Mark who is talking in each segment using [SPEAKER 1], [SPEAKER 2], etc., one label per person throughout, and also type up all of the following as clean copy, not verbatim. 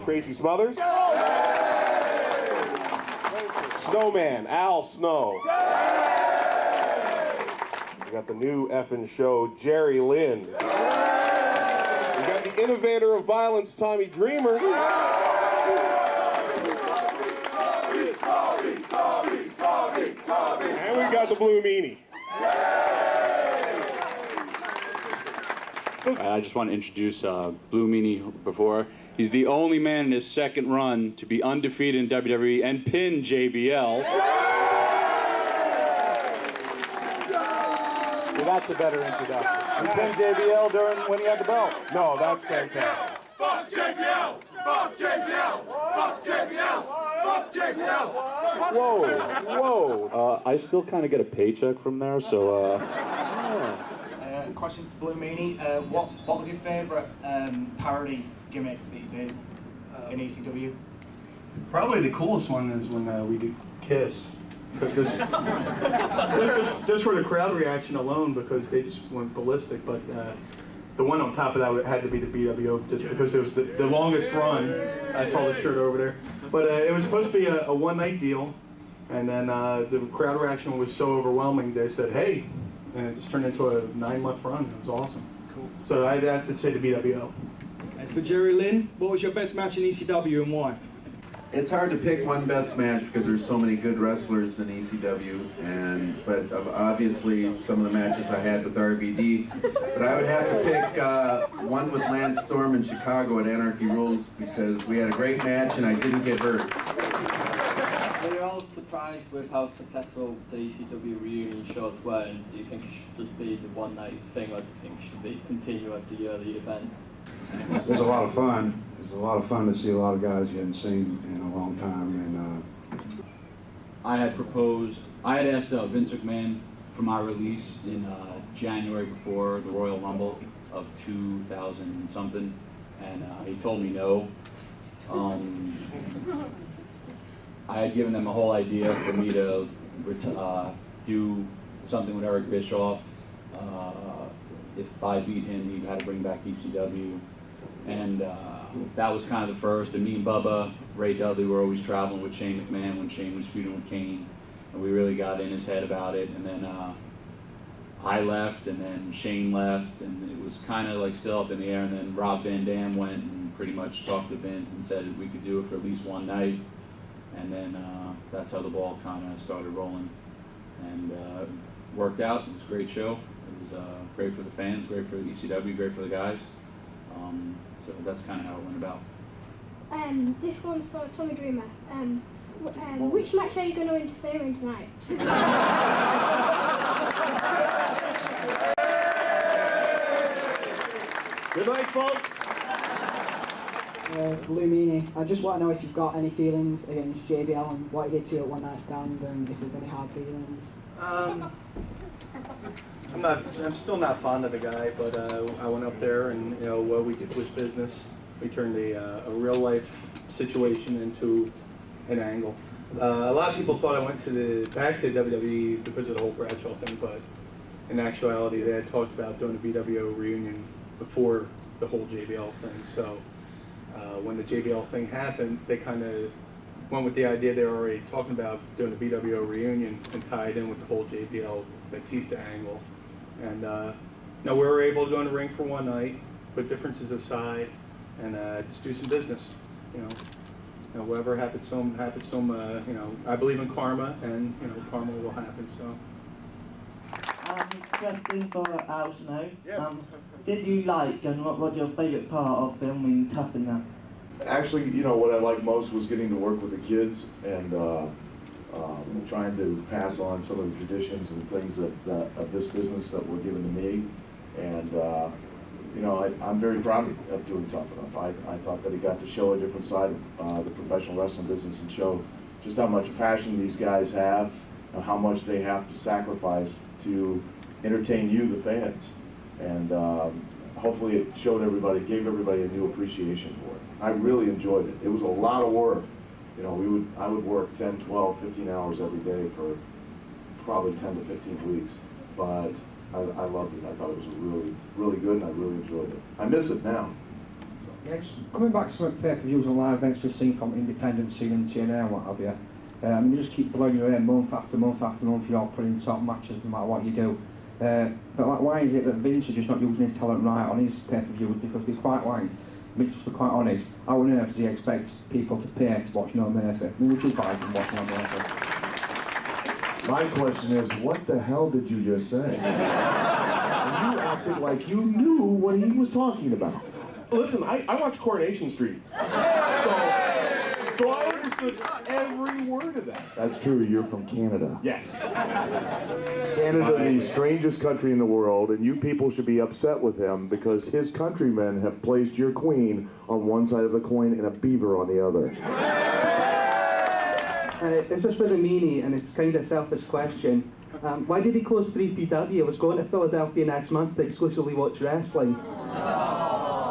[SPEAKER 1] Tracy Smothers. Snowman, Al Snow. We got the new effing show, Jerry Lynn. We got the innovator of violence, Tommy Dreamer. And we got the Blue Meanie.
[SPEAKER 2] I just want to introduce Blue Meanie before. He's the only man in his second run to be undefeated in WWE and pin JBL.
[SPEAKER 3] Well, that's a better introduction. You pinned JBL when he had the belt.
[SPEAKER 1] No, that's fantastic.
[SPEAKER 4] Fuck JBL! Fuck JBL! Fuck JBL! Fuck JBL!
[SPEAKER 1] Whoa, whoa.
[SPEAKER 2] I still kind of get a paycheck from there, so
[SPEAKER 5] Question for Blue Meanie. What was your favourite parody gimmick that you did in ECW?
[SPEAKER 6] Probably the coolest one is when we did Kiss. Just for the crowd reaction alone, because they just went ballistic. But the one on top of that had to be the BWO, just because it was the longest run. I saw the shirt over there. But it was supposed to be a one-night deal, and then the crowd reaction was so overwhelming, they said, hey, and it just turned into a 9-month run. It was awesome.
[SPEAKER 5] Cool.
[SPEAKER 6] So I'd have to say the BWO.
[SPEAKER 7] As for Jerry Lynn, what was your best match in ECW and why?
[SPEAKER 8] It's hard to pick one best match because there's so many good wrestlers in ECW, but obviously some of the matches I had with RVD. But I would have to pick one with Lance Storm in Chicago at Anarchy Rules, because we had a great match and I didn't get hurt.
[SPEAKER 9] Were you all surprised with how successful the ECW reunion shows were, and do you think it should just be the one-night thing, or do you think it should continue at the yearly event?
[SPEAKER 10] It was a lot of fun. It was a lot of fun to see a lot of guys you hadn't seen in a long time. And
[SPEAKER 2] I had asked Vince McMahon for my release in January before the Royal Rumble of 2000 and something, and he told me no. I had given them a whole idea for me to do something with Eric Bischoff. If I beat him, he had to bring back ECW. And that was kind of the first. And me and Bubba, Ray Dudley were always traveling with Shane McMahon when Shane was feuding with Kane. And we really got in his head about it. And then I left, and then Shane left, and it was kind of like still up in the air. And then Rob Van Dam went and pretty much talked to Vince and said we could do it for at least one night. And then that's how the ball kind of started rolling. And worked out. It was a great show. It was great for the fans, great for the ECW, great for the guys. So that's kind of how it went about.
[SPEAKER 11] This one's for Tommy Dreamer. Which match are you going to interfere in tonight?
[SPEAKER 1] Good night, folks.
[SPEAKER 12] Blue Meanie, I just want to know if you've got any feelings against JBL and what he did to you at One Night Stand, and if there's any hard feelings.
[SPEAKER 6] I'm still not fond of the guy, but I went up there, and what we did was business. We turned a real life situation into an angle. A lot of people thought I went back to WWE because of the whole Bradshaw thing, but in actuality, they had talked about doing a BWO reunion before the whole JBL thing. So when the JBL thing happened, they kind of went with the idea they were already talking about doing a BWO reunion and tied in with the whole JBL Batista angle. And we were able to go in the ring for one night, put differences aside, and just do some business. Whatever happens, happens. I believe in karma, and karma will happen. So.
[SPEAKER 13] Question for Al Snow.
[SPEAKER 1] Yes.
[SPEAKER 13] Did you like, and what was your favourite part of filming Tough Enough?
[SPEAKER 10] actually, what I liked most was getting to work with the kids and trying to pass on some of the traditions and things that of this business that were given to me. And I'm very proud of doing Tough Enough. I thought that he got to show a different side of the professional wrestling business and show just how much passion these guys have and how much they have to sacrifice to entertain you, the fans. And hopefully it showed everybody, gave everybody a new appreciation for it. I really enjoyed it. It was a lot of work. I would work 10, 12, 15 hours every day for probably 10 to 15 weeks. But I loved it. I thought it was really, really good, and I really enjoyed it. I miss it now.
[SPEAKER 14] Yes, coming back to some pay-per-views and live events we've seen from independent scene and TNA and what have you, you just keep blowing your head month after month after month. You're all putting top matches no matter what you do. But like, why is it that Vince is just not using his talent right on his pay-per-views? Because to be quite like, to be quite honest, how on earth does he expect people to pay to watch No Mercy? I mean, would you buy from watching No Mercy?
[SPEAKER 10] My question is, what the hell did you just say? You acted like you knew what he was talking about.
[SPEAKER 1] Listen, I watched Coronation Street, so I understood every word of that.
[SPEAKER 10] That's true, you're from Canada.
[SPEAKER 1] Yes.
[SPEAKER 10] Canada, the strangest country in the world, and you people should be upset with him because his countrymen have placed your queen on one side of the coin and a beaver on the other.
[SPEAKER 15] It's just for the meanie, and it's kind of a selfish question. Why did he close 3PW? I was going to Philadelphia next month to exclusively watch wrestling.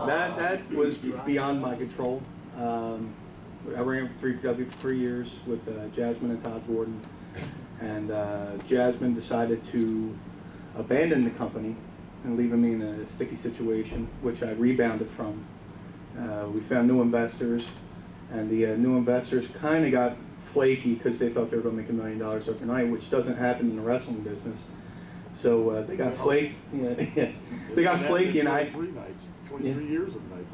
[SPEAKER 6] That was beyond my control. I ran for 3PW for 3 years with Jasmine and Todd Gordon, and Jasmine decided to abandon the company and leaving me in a sticky situation, which I rebounded from. We found new investors, and the new investors kind of got flaky because they thought they were going to make $1 million overnight, which doesn't happen in the wrestling business. So they got flaky. Yeah. They got flaky, and
[SPEAKER 10] 23 years of nights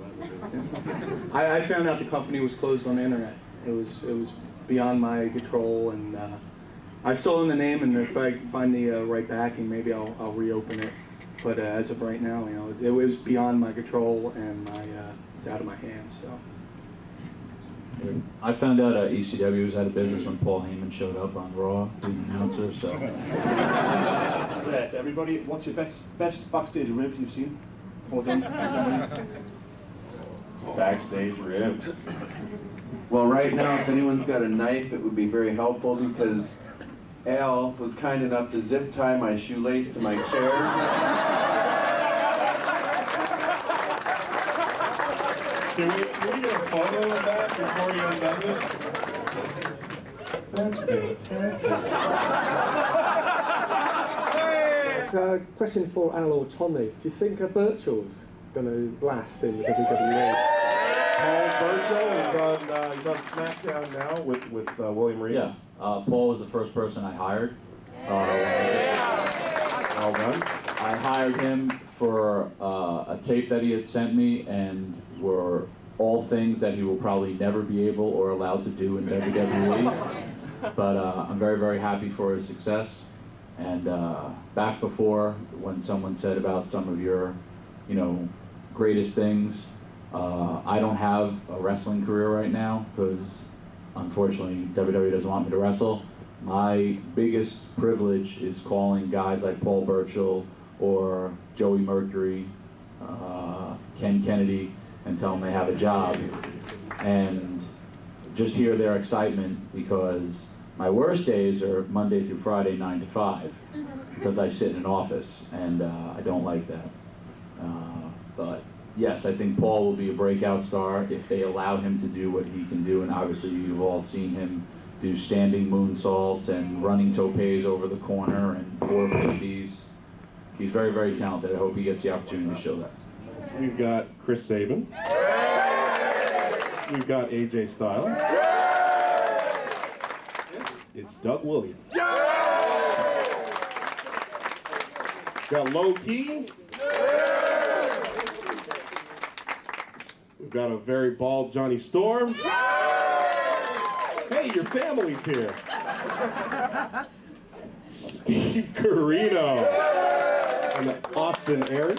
[SPEAKER 6] I found out the company was closed on the internet. It was beyond my control, and I still own the name. And if I find the right backing, maybe I'll reopen it. But as of right now, it was beyond my control, and it's out of my hands. So.
[SPEAKER 2] I found out ECW was out of business when Paul Heyman showed up on Raw, the announcer, so.
[SPEAKER 5] To everybody, what's your best backstage ribs you've seen? Paul Heyman?
[SPEAKER 1] Backstage ribs.
[SPEAKER 8] Well, right now, if anyone's got a knife, it would be very helpful because Al was kind enough to zip tie my shoelace to my chair.
[SPEAKER 1] Can we get a photo of that before he undoes it? That's fantastic.
[SPEAKER 16] It's a question for Al or Tommy. Do you think a virtual's going to last in the WWE?
[SPEAKER 1] Paul Burchill he's on SmackDown now with William Reed.
[SPEAKER 2] Yeah, Paul was the first person I hired.
[SPEAKER 1] Well done.
[SPEAKER 2] I hired him for a tape that he had sent me, and were all things that he will probably never be able or allowed to do in WWE. But I'm very, very happy for his success. And back before, when someone said about some of your, greatest things, I don't have a wrestling career right now because, unfortunately, WWE doesn't want me to wrestle. My biggest privilege is calling guys like Paul Burchill or Joey Mercury, Ken Kennedy, and tell them they have a job. And just hear their excitement, because my worst days are Monday through Friday, 9 to 5, because I sit in an office, and I don't like that. But yes, I think Paul will be a breakout star if they allow him to do what he can do, and obviously you've all seen him do standing moonsaults and running topes over the corner and 450s. He's very, very talented. I hope he gets the opportunity to show that.
[SPEAKER 1] We've got Chris Sabin. We've got AJ Styles. This is Doug Williams. We've got Low Key. We've got a very bald Johnny Storm. Hey, your family's here. Steve Carino. And Austin Aaron.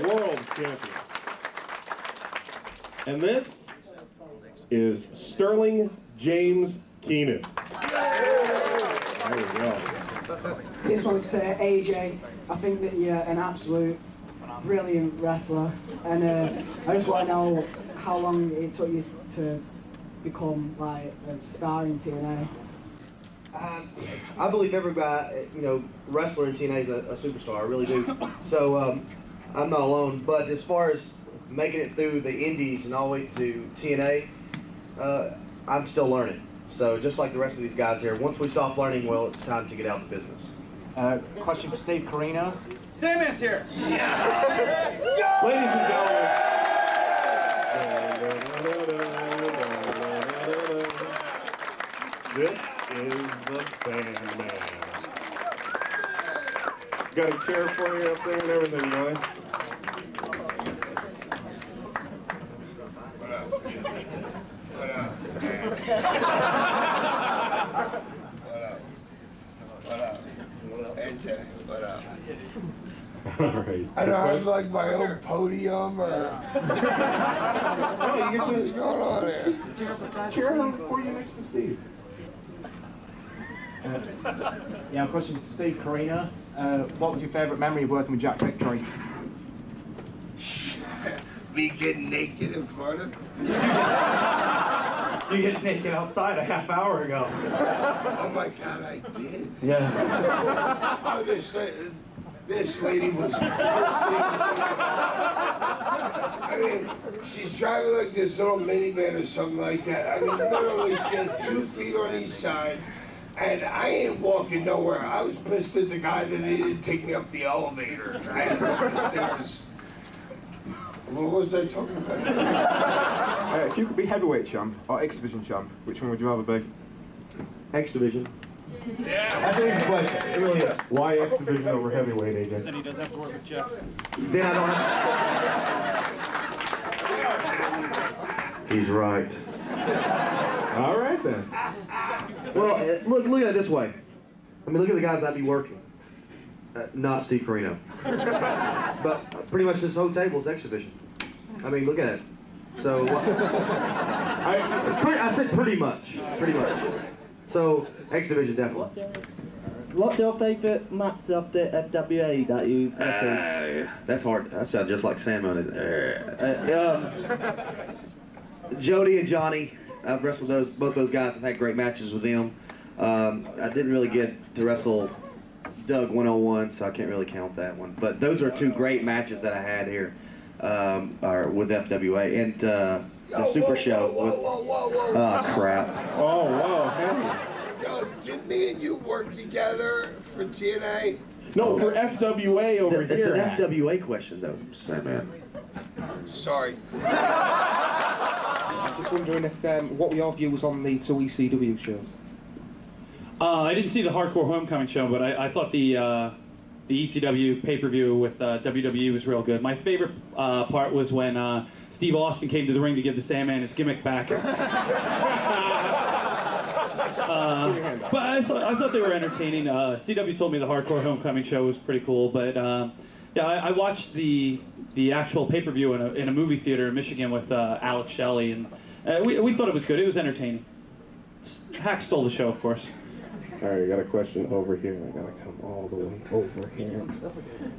[SPEAKER 1] World champion. And this is Sterling James Keenan. There we go.
[SPEAKER 12] Just want to say, AJ, I think that you're an absolute brilliant wrestler, and I just want to know how long it took you to become like a star in TNA.
[SPEAKER 17] I believe every guy, wrestler in TNA is a superstar. I really do. So I'm not alone. But as far as making it through the Indies and all the way to TNA, I'm still learning. So just like the rest of these guys here, once we stop learning, well, it's time to get out of the business.
[SPEAKER 3] Question for Steve Carino.
[SPEAKER 9] Sandman's here.
[SPEAKER 3] Ladies and gentlemen.
[SPEAKER 1] This is the Sandman. Got a chair for you up there and everything, right?
[SPEAKER 4] What up, man? What up? AJ, what up?
[SPEAKER 1] All right.
[SPEAKER 4] I don't have like my own podium or.
[SPEAKER 1] No, you get
[SPEAKER 4] What's going on there?
[SPEAKER 1] chair for you next to Steve.
[SPEAKER 3] Yeah, question for Steve Carino. What was your favourite memory of working with Jack Victory?
[SPEAKER 4] Me getting naked in front of.
[SPEAKER 7] You get naked outside a half hour ago.
[SPEAKER 4] Oh my God, I did.
[SPEAKER 7] Yeah.
[SPEAKER 4] Oh, this lady was cursing. I mean, she's driving like this little minivan or something like that. I mean, literally, she had 2 feet on each side, and I ain't walking nowhere. I was pissed at the guy that he didn't take me up the elevator. I had to go up the stairs. What was I talking about?
[SPEAKER 3] If you could be heavyweight champ or X Division champ, which one would you rather be?
[SPEAKER 17] X Division.
[SPEAKER 9] Yeah.
[SPEAKER 17] That's an easy question. It really is.
[SPEAKER 1] Why X Division over heavyweight, AJ?
[SPEAKER 9] Then he doesn't have to work with Jeff.
[SPEAKER 17] Then I don't have. He's right.
[SPEAKER 1] All right then.
[SPEAKER 17] Well, look at it this way. I mean, look at the guys I'd be working. Not Steve Carino. But pretty much this whole table is X Division. I mean, look at it. So, I said pretty much. Pretty much. So, X Division definitely.
[SPEAKER 13] What's your favourite match of the FWA that you've wrestled?
[SPEAKER 17] That's hard. That sounds just like Salmon. Jody and Johnny, I've wrestled both those guys. I've had great matches with them. I didn't really get to wrestle Doug 101, so I can't really count that one. But those are 2 great matches that I had here with FWA and the Super Show. Oh crap!
[SPEAKER 1] Oh, whoa, hey.
[SPEAKER 4] Yo, didn't me and you work together for TNA?
[SPEAKER 1] No, for FWA over
[SPEAKER 17] It's
[SPEAKER 1] here.
[SPEAKER 17] an FWA question, though, Sandman.
[SPEAKER 4] Sorry.
[SPEAKER 14] Just wondering if what were your views on the 2 ECW shows?
[SPEAKER 7] I didn't see the Hardcore Homecoming show, but I thought the ECW pay-per-view with WWE was real good. My favorite part was when Steve Austin came to the ring to give the Sandman his gimmick back. But I thought they were entertaining. CW told me the Hardcore Homecoming show was pretty cool, but yeah, I watched the actual pay-per-view in a movie theater in Michigan with Alex Shelley, and we thought it was good. It was entertaining. Hack stole the show, of course.
[SPEAKER 1] All right, I got a question over here. I gotta come all the way over here.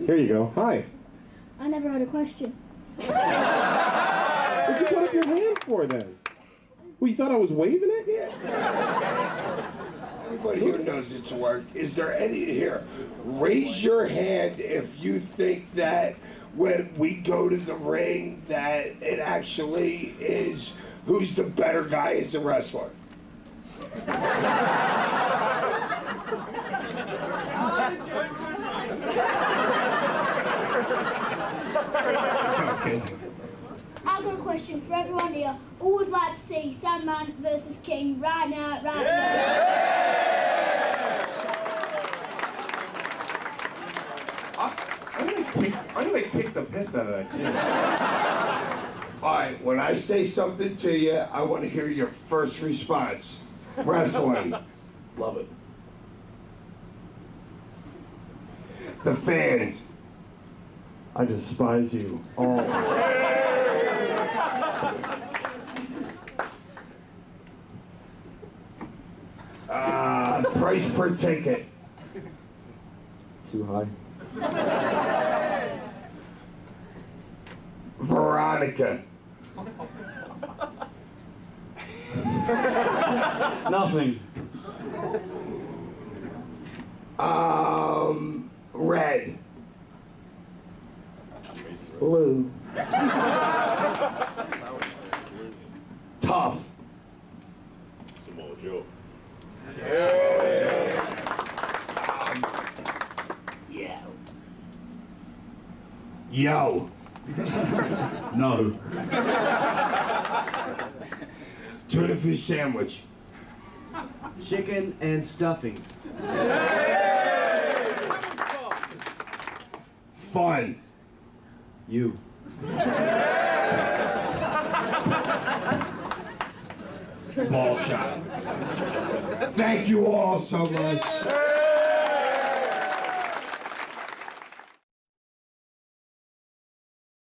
[SPEAKER 1] Here you go. Hi.
[SPEAKER 11] I never had a question.
[SPEAKER 1] What'd you put up your hand for then? Well, you thought I was waving at you?
[SPEAKER 4] Everybody here knows it's work. Is there any here? Raise your hand if you think that when we go to the ring that it actually is who's the better guy as a wrestler.
[SPEAKER 11] I've got a question for everyone here. Who would like to see Sandman versus King right now, right
[SPEAKER 1] I'm gonna kick the piss out of that kid.
[SPEAKER 4] All right, when I say something to you, I want to hear your first response. Wrestling.
[SPEAKER 1] Love it.
[SPEAKER 4] The fans.
[SPEAKER 1] I despise you all.
[SPEAKER 4] Price per ticket.
[SPEAKER 1] Too high.
[SPEAKER 4] Veronica.
[SPEAKER 7] Nothing.
[SPEAKER 4] Red.
[SPEAKER 1] Blue.
[SPEAKER 4] Tough. No. No. Tuna fish sandwich.
[SPEAKER 18] Chicken and stuffing.
[SPEAKER 4] Fun.
[SPEAKER 18] You.
[SPEAKER 4] Ball shot. Thank you all so much.